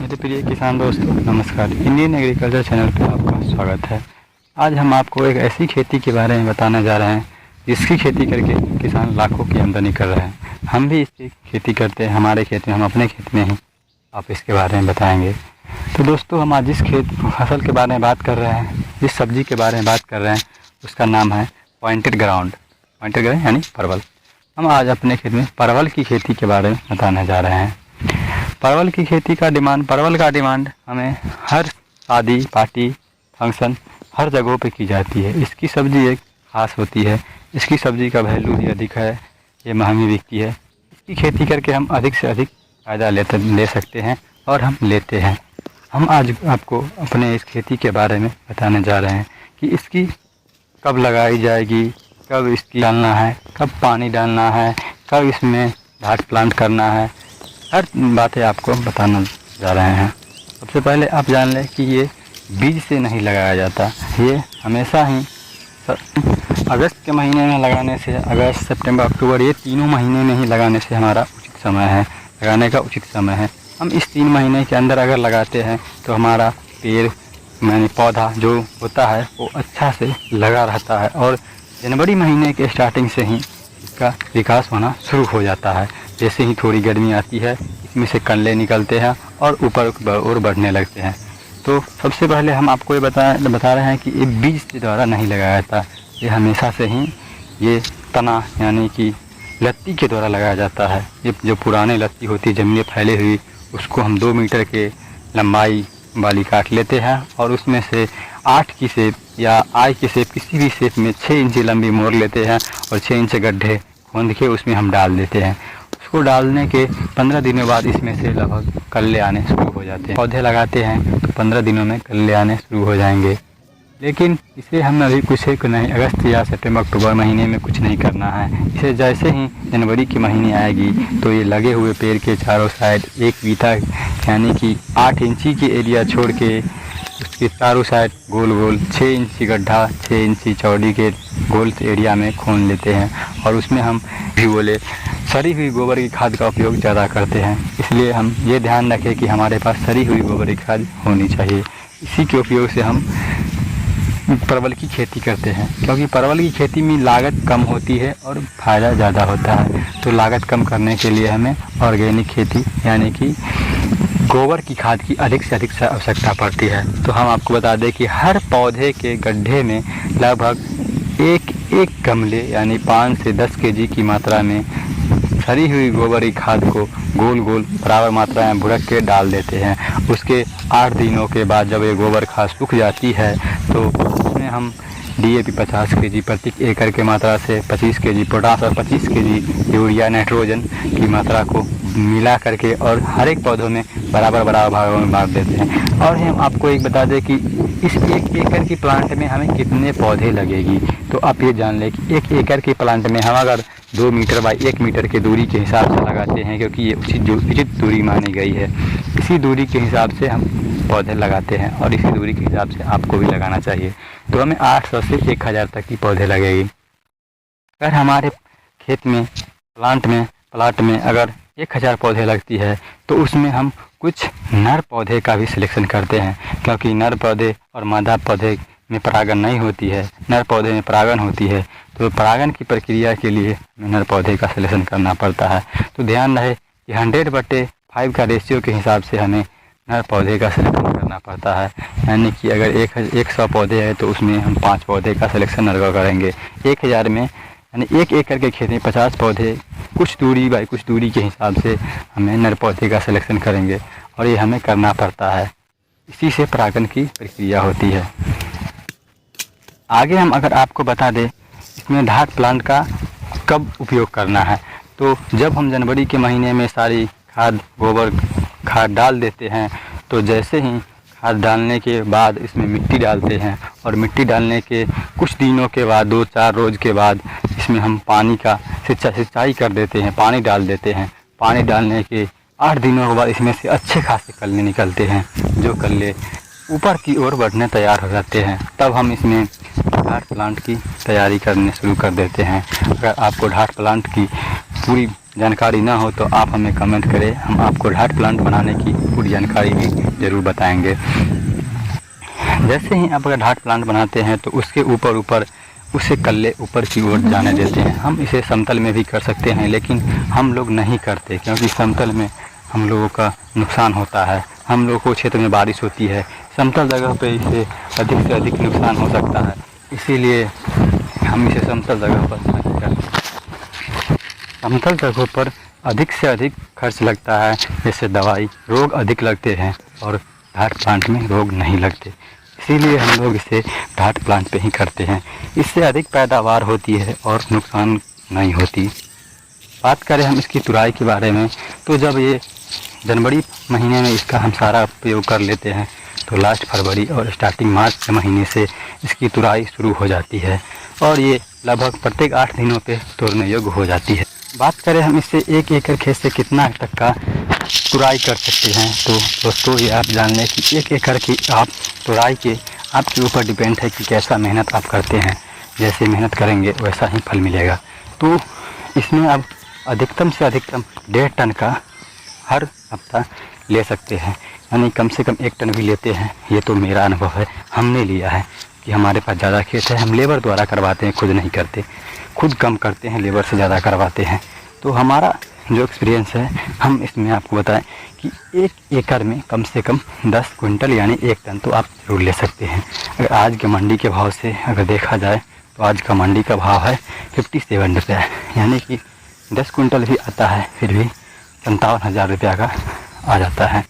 मेरे प्रिय किसान दोस्तों, नमस्कार। इंडियन एग्रीकल्चर चैनल पर आपका स्वागत है। आज हम आपको एक ऐसी खेती के बारे में बताने जा रहे हैं जिसकी खेती करके किसान लाखों की आमदनी कर रहे हैं। हम भी इसकी खेती करते हैं, हमारे खेत में, हम अपने खेत में ही आप इसके बारे में बताएंगे। तो दोस्तों, हम आज जिस फसल के बारे में बात कर रहे हैं, जिस सब्जी के बारे में बात कर रहे हैं, उसका नाम है पॉइंटेड ग्राउंड यानी परवल। हम आज अपने खेत में परवल की खेती के बारे में बताने जा रहे हैं। परवल की खेती का परवल का डिमांड हमें हर शादी पार्टी फंक्शन हर जगहों पे की जाती है। इसकी सब्ज़ी एक ख़ास होती है, इसकी सब्ज़ी का वैल्यू भी अधिक है, ये महंगी बिकती है। इसकी खेती करके हम अधिक से अधिक फ़ायदा ले सकते हैं और हम लेते हैं। हम आज आपको अपने इस खेती के बारे में बताने जा रहे हैं कि इसकी कब लगाई जाएगी, कब इसकी डालना है, कब पानी डालना है, कब इसमें ढाट प्लांट करना है, हर बातें आपको बताना जा रहे हैं। सबसे पहले आप जान लें कि ये बीज से नहीं लगाया जाता, ये हमेशा ही अगस्त के महीने में लगाने से, अगस्त सितंबर अक्टूबर ये तीनों महीने में ही लगाने से हमारा उचित समय है, लगाने का उचित समय है। हम इस 3 महीने के अंदर अगर लगाते हैं तो हमारा पेड़ यानी पौधा जो होता है वो अच्छा से लगा रहता है और जनवरी महीने के स्टार्टिंग से ही इसका विकास होना शुरू हो जाता है। जैसे ही थोड़ी गर्मी आती है, इसमें से कंडे निकलते हैं और ऊपर और बढ़ने लगते हैं। तो सबसे पहले हम आपको ये बता रहे हैं कि ये बीज के द्वारा नहीं लगाया जाता, ये हमेशा से ही ये तना यानी कि लत्ती के द्वारा लगाया जाता है। ये जो पुराने लत्ती होती है ज़मीन में फैली हुई, उसको हम 2 मीटर के लंबाई वाली काट लेते हैं और उसमें से 8 की शेप या आई की शेप, किसी भी शेप में 6 इंच लंबी मोड़ लेते हैं और 6 इंच गड्ढे खोद के उसमें हम डाल देते हैं। उसको डालने के 15 दिनों बाद इसमें से लगभग कल्ले आने शुरू हो जाते हैं। पौधे लगाते हैं तो 15 दिनों में कल्ले आने शुरू हो जाएंगे। लेकिन इसे हम अभी कुछ नहीं, अगस्त या सितंबर अक्टूबर महीने में कुछ नहीं करना है। इसे जैसे ही जनवरी के महीने आएगी तो ये लगे हुए पेड़ के चारों साइड 1 बीता यानी कि 8 इंची की एरिया छोड़ के उसके चारों साइड गोल गोल 6 इंची गड्ढा, 6 इंची चौड़ी के गोल एरिया में खोद लेते हैं और उसमें हम भी सड़ी हुई गोबर की खाद का उपयोग ज़्यादा करते हैं। इसलिए हम ये ध्यान रखें कि हमारे पास सड़ी हुई गोबर की खाद होनी चाहिए। इसी के उपयोग से हम परवल की खेती करते हैं, क्योंकि परवल की खेती में लागत कम होती है और फ़ायदा ज़्यादा होता है। तो लागत कम करने के लिए हमें ऑर्गेनिक खेती यानी कि गोबर की खाद की अधिक से अधिक आवश्यकता पड़ती है। तो हम आपको बता दें कि हर पौधे के गड्ढे में लगभग एक गमले यानी 5 से 10 केजी की मात्रा में सड़ी हुई गोबर की खाद को गोल गोल बराबर मात्रा में भुरक के डाल देते हैं। उसके 8 दिनों के बाद जब ये गोबर खाद सूख जाती है तो उसमें हम DAP 50 केजी प्रति एकड़ के मात्रा से 25 केजी पोटास और 25 केजी यूरिया नाइट्रोजन की मात्रा को मिला करके और हर एक पौधों में बराबर भागों में बांट देते हैं। और हम आपको एक बता दें कि इस 1 एकड़ की प्लांट में हमें कितने पौधे लगेगी। तो आप ये जान लें कि 1 एकड़ की प्लांट में हम अगर 2 मीटर बाई 1 मीटर की दूरी के हिसाब से लगाते हैं, क्योंकि ये उचित दूरी मानी गई है, इसी दूरी के हिसाब से हम पौधे लगाते हैं और इसी दूरी के हिसाब से आपको भी लगाना चाहिए। तो हमें 800 से 1000 तक की पौधे लगेगी। अगर हमारे खेत में प्लाट में अगर 1000 पौधे लगती है तो उसमें हम कुछ नर पौधे का भी सिलेक्शन करते हैं, क्योंकि नर पौधे और मादा पौधे में परागण नहीं होती है, नर पौधे में परागण होती है। तो परागण की प्रक्रिया के लिए हमें नर पौधे का सिलेक्शन करना पड़ता है। तो ध्यान रहे कि 100/5 का रेशियो के हिसाब से हमें नर पौधे का सिलेक्शन करना पड़ता है। यानी कि अगर 100 पौधे हैं तो उसमें हम 5 पौधे का सिलेक्शन नर करेंगे। 1000 में यानी 1 एकड़ के खेत में 50 पौधे कुछ दूरी के हिसाब से हमें नर पौधे का सिलेक्शन करेंगे और ये हमें करना पड़ता है। इसी से परागण की प्रक्रिया होती है। आगे हम अगर आपको बता दें इसमें ढाट प्लांट का कब उपयोग करना है, तो जब हम जनवरी के महीने में सारी गोबर खाद डाल देते हैं तो जैसे ही खाद डालने के बाद इसमें मिट्टी डालते हैं और मिट्टी डालने के कुछ दिनों के बाद 2-4 रोज़ के बाद इसमें हम पानी का सिंचाई कर देते हैं, पानी डाल देते हैं। पानी डालने के 8 दिनों के बाद इसमें से अच्छे खासे कल्ले निकलते हैं, जो कल्ले ऊपर की ओर बढ़ने तैयार हो जाते हैं। तब हम इसमें ढाट प्लांट की तैयारी करने शुरू कर देते हैं। अगर आपको ढाट प्लांट की पूरी जानकारी ना हो तो आप हमें कमेंट करें, हम आपको ढाट प्लांट बनाने की पूरी जानकारी भी ज़रूर बताएंगे। जैसे ही आप अगर ढाट प्लांट बनाते हैं तो उसके ऊपर उसे कल्ले ऊपर की ओर जाने देते हैं। हम इसे समतल में भी कर सकते हैं, लेकिन हम लोग नहीं करते क्योंकि समतल में हम लोगों का नुकसान होता है। हम लोगों को क्षेत्र में बारिश होती है, समतल जगह पे इसे अधिक से अधिक नुकसान हो सकता है, इसीलिए हम इसे समतल जगह पर नहीं करते। समतल जगहों पर अधिक से अधिक खर्च लगता है, जैसे दवाई, रोग अधिक लगते हैं, और ढाट प्लांट में रोग नहीं लगते, इसीलिए हम लोग इसे ढाट प्लांट पे ही करते हैं। इससे अधिक पैदावार होती है और नुकसान नहीं होती। बात करें हम इसकी तुराई के बारे में, तो जब ये जनवरी महीने में इसका हम सारा उपयोग कर लेते हैं तो लास्ट फरवरी और स्टार्टिंग मार्च के महीने से इसकी तुराई शुरू हो जाती है और ये लगभग प्रत्येक 8 दिनों पे तोड़ने योग्य हो जाती है। बात करें हम इससे 1 एकड़ खेत से कितना तक का तुराई कर सकते हैं, तो दोस्तों ये आप जान लें कि 1 एकड़ की आप तुराई के आपके ऊपर डिपेंड है कि कैसा मेहनत आप करते हैं। जैसे मेहनत करेंगे वैसा ही फल मिलेगा। तो इसमें आप अधिकतम से अधिकतम 1.5 टन का हर हफ्ता ले सकते हैं, यानी कम से कम 1 टन भी लेते हैं। ये तो मेरा अनुभव है, हमने लिया है कि हमारे पास ज़्यादा खेत है, हम लेबर द्वारा करवाते हैं, खुद नहीं करते, खुद कम करते हैं, लेबर से ज़्यादा करवाते हैं। तो हमारा जो एक्सपीरियंस है हम इसमें आपको बताएं कि 1 एकड़ में कम से कम 10 क्विंटल यानी 1 टन तो आप जरूर ले सकते हैं। अगर आज के मंडी के भाव से अगर देखा जाए तो आज का मंडी का भाव है 57 रुपये, यानी कि 10 क्विंटल भी आता है फिर भी 57,000 रुपया का आ जाता है।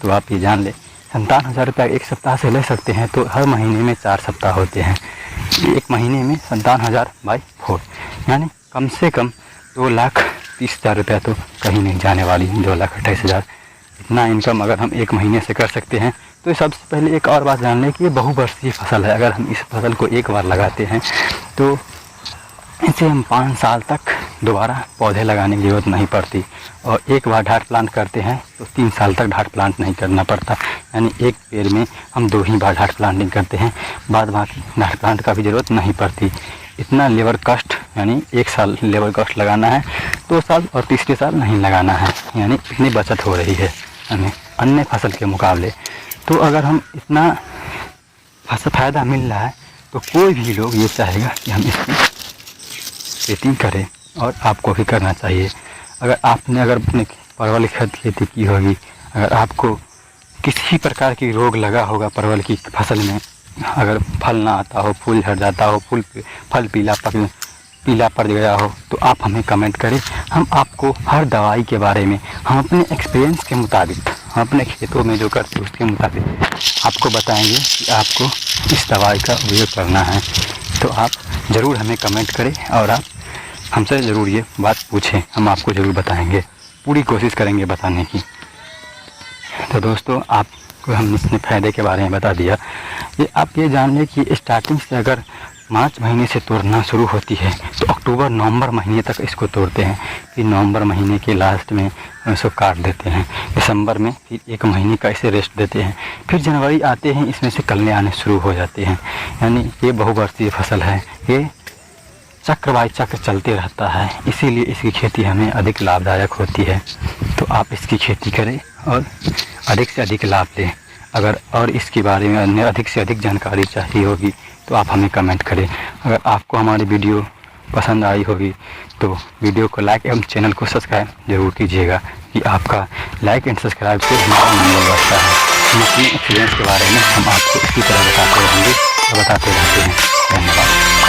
तो आप ये जान लें 57,000 रुपया 1 सप्ताह से ले सकते हैं, तो हर महीने में 4 सप्ताह होते हैं, 1 महीने में 57,000 बाई 4, यानी कम से कम 2,30,000 रुपया तो कहीं नहीं जाने वाली। 2,28,000 इतना इनकम अगर हम 1 महीने से कर सकते हैं। तो सबसे पहले एक और बात जान लें कि ये बहुवर्षीय फसल है। अगर हम इस फसल को एक बार लगाते हैं तो इसे हम 5 साल तक दोबारा पौधे लगाने की ज़रूरत नहीं पड़ती, और एक बार ढाट प्लांट करते हैं तो 3 साल तक ढाट प्लांट नहीं करना पड़ता, यानी एक पेड़ में हम 2 ही बार ढाट प्लांटिंग करते हैं, बाद बाकी ढाट प्लांट का भी ज़रूरत नहीं पड़ती। इतना लेबर कॉस्ट, यानी 1 साल लेबर कॉस्ट लगाना है, 2 साल और तीसरे साल नहीं लगाना है, यानी इतनी बचत हो रही है हमें अन्य फसल के मुकाबले। तो अगर हम इतना फ़ायदा मिल रहा है तो कोई भी लोग ये चाहेगा कि हम इसकी खेती करें, और आपको भी करना चाहिए। अगर आपने अपने परवल की खेती की होगी, अगर आपको किसी प्रकार की रोग लगा होगा परवल की फसल में, अगर फल ना आता हो, फूल झड़ जाता हो, फल पीला पड़ गया हो, तो आप हमें कमेंट करें। हम आपको हर दवाई के बारे में हम अपने एक्सपीरियंस के मुताबिक, हम अपने खेतों में जो करते हैं उसके मुताबिक आपको बताएंगे कि आपको इस दवाई का उपयोग करना है। तो आप ज़रूर हमें कमेंट करें और आप हमसे ज़रूर ये बात पूछें, हम आपको ज़रूर बताएंगे, पूरी कोशिश करेंगे बताने की। तो दोस्तों आपको हम इसने फ़ायदे के बारे में बता दिया। ये आप ये जान लें कि स्टार्टिंग से अगर मार्च महीने से तोड़ना शुरू होती है तो अक्टूबर नवंबर महीने तक इसको तोड़ते हैं, फिर नवंबर महीने के लास्ट में इसको काट देते हैं, दिसंबर में फिर 1 महीने का इसे रेस्ट देते हैं, फिर जनवरी आते हैं इसमें से कलने आने शुरू हो जाते हैं। यानी ये बहुवर्षीय फसल है, ये चक्र बाई चक्र चलते रहता है, इसीलिए इसकी खेती हमें अधिक लाभदायक होती है। तो आप इसकी खेती करें और अधिक से अधिक लाभ लें। अगर और इसके बारे में अन्य अधिक से अधिक जानकारी चाहिए होगी तो आप हमें कमेंट करें। अगर आपको हमारी वीडियो पसंद आई होगी तो वीडियो को लाइक एवं चैनल को सब्सक्राइब जरूर कीजिएगा, कि आपका लाइक एंड सब्सक्राइब से हमारा मनोबल बढ़ता है। हम अपने एक्सपीरियंस के बारे में हम आपको इसी तरह बताते रहेंगे और बताते रहते हैं। धन्यवाद।